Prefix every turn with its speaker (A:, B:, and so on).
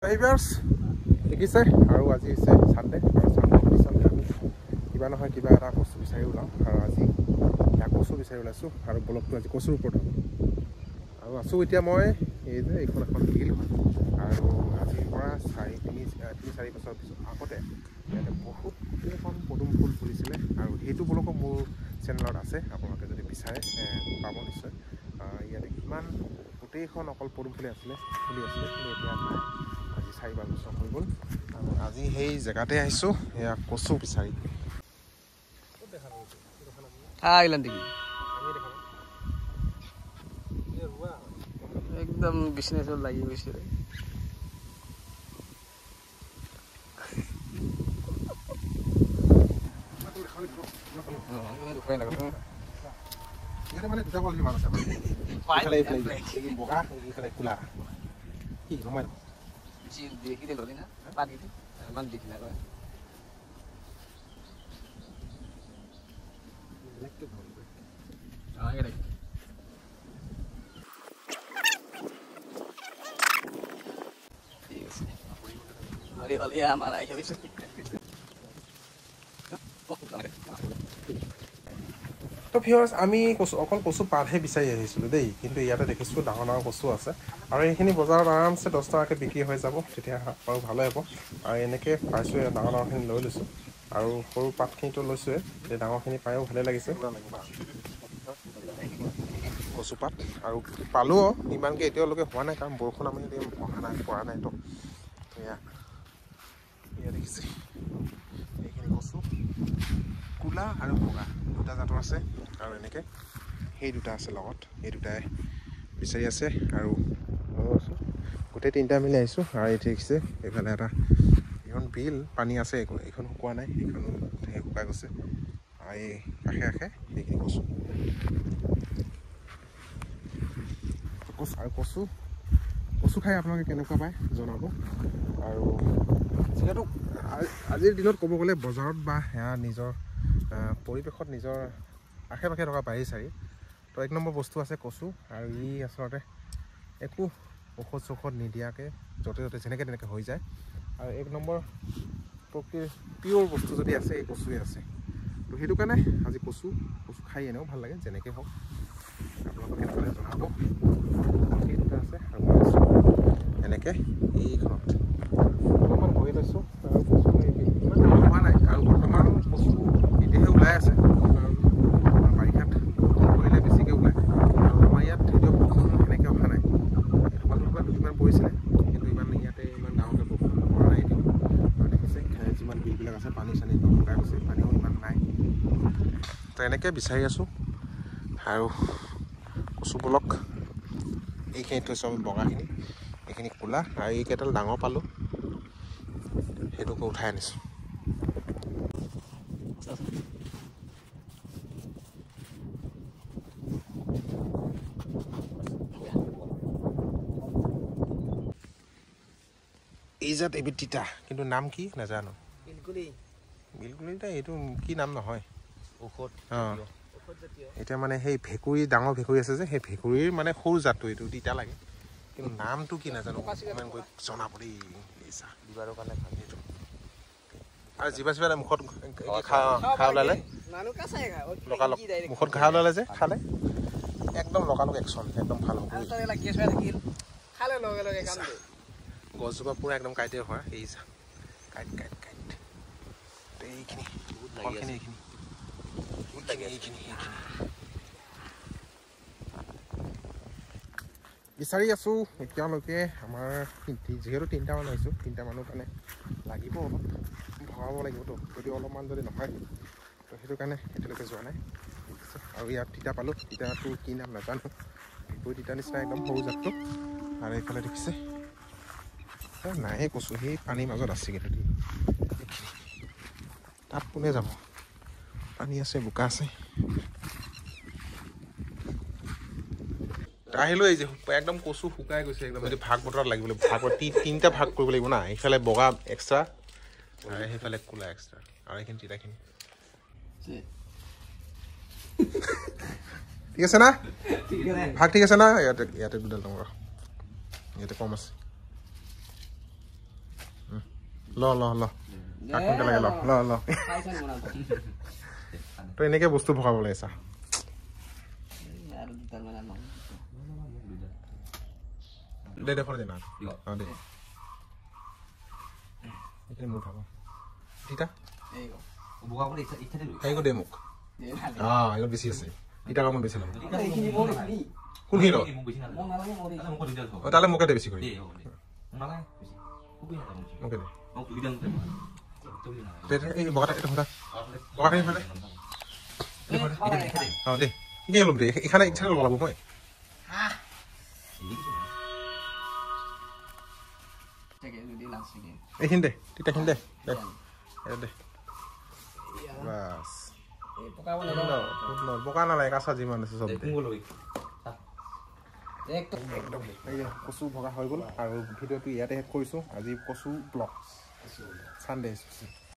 A: viewers দেখিছে আৰু আজি হৈছে সানডে আৰু সানডে পিছতে আমি কিবা নহয় কিবা এটা কচু বিচাৰি ওলাম আৰু আজি এটা কচু বিচাৰি ওলাইছো আৰু ব্লগটো আজি কচুৰ ওপৰত হ'ব আৰু আছো এতিয়া মই এই যে এইখন এখন বিল হয় আৰু আজিৰ পৰা 3-4 বছৰ পিছত আগতে ইয়াতে বহুত এখন পদুম ফুল ফুলিছিলে আৰু সেইটো ব্লগো মোৰ চেনেলত আছে আপোনালোকে যদি বিচাৰে পাব নিশ্চয় ইয়াতে কিমান গোটেইখন অকল পদুম ফুলি আছিলে কিন্তু এতিয়া নাই আজি 4-5 বছৰ হৈ গ'ল আৰু আজি সেই জেগাতে আহিছোঁ এয়া কচু বিচাৰি
B: একদম বিজনেছত লাগি গৈছে
A: মানে দুটা কল ভাল আছে বগা কোলা কি গমাই
B: দেখি দিল না পানি মান দেখি না
A: তো ভিউয়াৰ্স আমি অকল কচু পাতহে বিচাৰি আহিছিলোঁ দেই কিন্তু ইয়াতে দেখিছোঁ ডাঙৰ ডাঙৰ কচু আছে আৰু এইখিনি বজাৰত আৰামছে 10 টকাকৈ বিক্ৰী হৈ যাব তেতিয়া বাৰু ভালে হ'ব আৰু এনেকৈ পাইছোঁ ডাঙৰ ডাঙৰখিনি লৈ লৈছোঁ আৰু সৰু পাতখিনিতো লৈছোঁৱে এই ডাঙৰখিনি পায়ো ভালে লাগিছে কচু পাত আৰু পালোঁ ইমানকৈ এতিয়ালৈকে হোৱা নাই কাৰণ বৰষুণ আমি অহা নাই পৰা নাইতো এয়া দেখিছে এইখিনি কচু কোলা আৰু বগা দুটা জাতৰ আছে আৰু এনেকৈ সেই দুটা আছে লগত এই দুটাই বিচাৰি আছে আৰু ময়ো আছোঁ গোটেই তিনিটা মিলি আহিছোঁ আৰু এই দেখিছে এইফালে এটা এইখন বিল পানী আছে এইখন শুকোৱা নাই এইখন শুকাই গৈছে আৰু এই কাষে কাষে সেইখিনি কচু আৰু কচু খাই আপোনালোকে কেনেকুৱা পায় জনাব আৰু যিহেতু আজিৰ দিনত ক'ব গ'লে বজাৰত বা সেয়া নিজৰ পৰিৱেশত নিজৰ আশে পাশে থকা বাৰী চাৰি তো 1 নম্বৰ বস্তু আছে কচু আৰু ই আচলতে একো ঔষধ নিদিয়াকৈ য'তে য'তে যেনেকৈ তেনেকৈ হৈ যায় আৰু 1 নম্বৰ পিয়'ৰ বস্তু যদি আছে এই কচুৱে আছে তো সেইটো কাৰণে আজি কচু খাই এনেও ভাল লাগে যেনেকৈ হওক আপোনালোকে কেনেকৈ জনাব সেই দুটা আছে আৰু মই আছোঁ এনেকৈ এইখনত অলপমান কৰি লৈছোঁ আৰু কচু ইমান হোৱা নাই আৰু বৰ্তমান কচু এতিয়াহে ওলাই আছে বাৰিষাত কৰিলে বেছিকৈ ওলায় আৰু আমাৰ ইয়াত এতিয়া বৰষুণ সেনেকৈ অহা নাই তোমালোকৰ দুদিনমান পৰিছিলে কিন্তু ইয়াতে ইমান ডাঙৰকৈ বৰষুণ পৰা নাই এতিয়াও আৰু দেখিছে যিমান বিলবিলাক আছে পানী চানী শুকাই গৈছে পানীও ইমান নাই তো এনেকৈ বিচাৰি আছোঁ আৰু কচু ব্লক এইখিনি থৈছোঁ আমি বগাখিনি এইখিনি কোলা আৰু এইকেইডাল ডাঙৰ পালোঁ সেইটোকে উঠাই আনিছোঁ এই জাত এবিধ তিতা কিন্তু নাম কি নাজানো বিলকুলিটা এইটো কি নাম নহয় ঔষধ এতিয়া মানে সেই ভেঁকুৰী ডাঙৰ ভেঁকুৰী আছে যে সেই ভেঁকুৰীৰ মানে সৰু জাতটো এইটো তিতা লাগে কিন্তু নামটো কি নাজানো ইমানকৈ জনাব দেই দিবাৰৰ কাৰণে এইটো আৰু জিভা মুখত ঘাঁ ওলালে মুখত ঘাঁ ওলালে যে খালে একদম লগালগ একচন একদম ভাল হ'ব গছজোপা পুৰা একদম কাইটে হোৱা এই এইখিনি বিচাৰি আছোঁ এতিয়ালৈকে আমাৰ যিহেতু 3টা মানুহ আহিছোঁ 3টা মানুহ কাৰণে লাগিব অলপ ভৰাব লাগিবতো যদি অলপমান যদি নহয় তো সেইটো কাৰণে এতিয়ালৈকে যোৱা নাই আৰু ইয়াত তিতা পালোঁ তিতাটো কি নাম নাজানো ভেঁকুৰী তিতা নিচিনা একদম সৰু জাতটো আৰু এইফালে দেখিছে নাহে কচু সেই পানীৰ মাজত আছে কিন্তু তাত কোনে যাব পানী আছে বোকা আছে আহিলোঁ এই যে একদম কচু শুকাই গৈছে একদম যদি ভাগ বতৰত লাগিবলৈ ভাগ 3টা ভাগ কৰিব লাগিব না এইফালে বগা এক্সট্ৰা আৰু সেইফালে কোলা এক্সট্ৰা আৰু এইখিনি তিতাখিনি ঠিক আছে না ভাগ ঠিক আছে না ইয়াতে দুডাল ডাঙৰ ইয়াতে কম আছে ল কোনটা লাগে ল তই এনেকে বস্তু ভগাব লাগিছা দে দেখৰ দে না দে এইখিনি মোৰ ভাব তিতা এইগো দে মোক এইগো বেছি আছে ইটা কামত বেছি লাগে কোনখিনি তাহলে মোকে দে বেছি কৰি মোকে দে এই বগাটা এটা কথা বগাখিনি ফালে দে কি ল'ম দে এখানে ইচ্ছা লগাব মই এইখিনি দে তিতাখিনি দে দে বাছ বোকা নালাগে কাঁচা যিমান আছে চব কচু ভগা হৈ গ'ল আৰু ভিডিঅ'টো ইয়াতে শেষ কৰিছোঁ আজি কচু ব্লগ চানডে